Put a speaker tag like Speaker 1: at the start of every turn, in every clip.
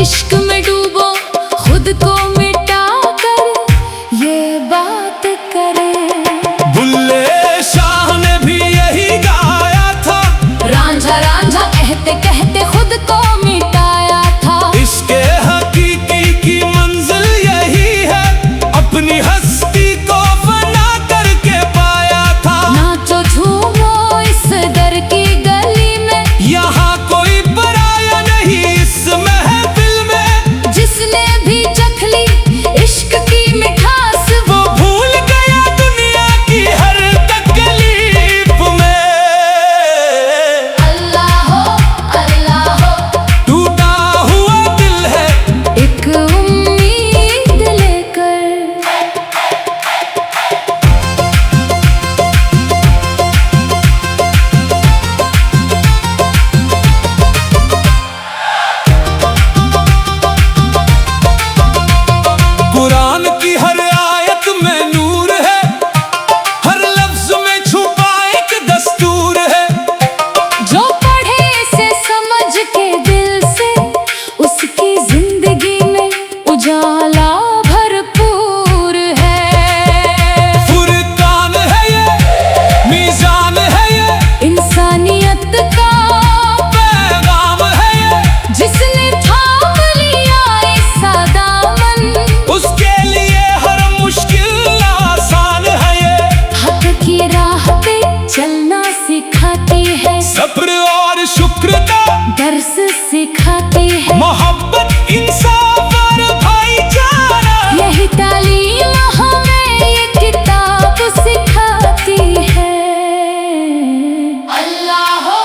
Speaker 1: इश्क में डूबो खुद को मिटा कर ये बात करे।
Speaker 2: बुल्ले शाह ने भी यही गाया था,
Speaker 1: रांझा रांझा कहते कहते खुद को मिटाया था।
Speaker 2: इसके हकीकी की मंजिल यही है, अपनी हस्ती को फना करके पाया था।
Speaker 1: नाचो झूमो इस दर की गली में,
Speaker 2: यहाँ कोई पराया नहीं इस महफिल में।
Speaker 1: जिसने भी चख ली इश्क की मिठास,
Speaker 2: वो भूल गया दुनिया की हर तकलीफ में।
Speaker 1: अल्लाह हो
Speaker 2: टूटा हुआ दिल है
Speaker 1: एक उम्मीद लेकर।
Speaker 2: कुरान की हर आयत में नूर है, हर लफ्ज में छुपा एक दस्तूर है।
Speaker 1: जो पढ़े से समझ के दिल से, उसकी जिंदगी में उजाला भरपूर है।
Speaker 2: फुरकान है ये, मीज़ान है ये,
Speaker 1: इंसानियत का
Speaker 2: पैगाम है ये।
Speaker 1: जिसने थाम लिया ऐसा दामन,
Speaker 2: उसके लिए हर मुश्किल आसान है ये।
Speaker 1: हक की राह पे चलना सिखाती है,
Speaker 2: सब्र और शुक्र का
Speaker 1: दर्स सिखाती है।
Speaker 2: मोहब्बत इंसाफ और भाईचारा,
Speaker 1: यही तालीम हमें ये किताब सिखाती है। अल्लाह हो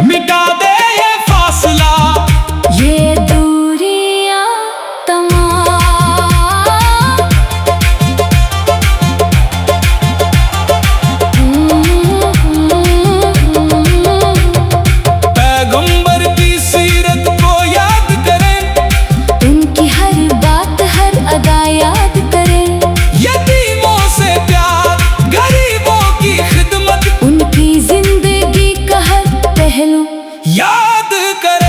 Speaker 2: मिटा दे ये फासला,
Speaker 1: ये दूरियां तमाम।
Speaker 2: पैगंबर की सीरत को याद करें,
Speaker 1: उनकी हर बात हर अदा याद करें।
Speaker 2: यतीमों से प्यार, गरीबों की खिदमत
Speaker 1: उनकी जिंदगी का हर पहलू
Speaker 2: याद करें।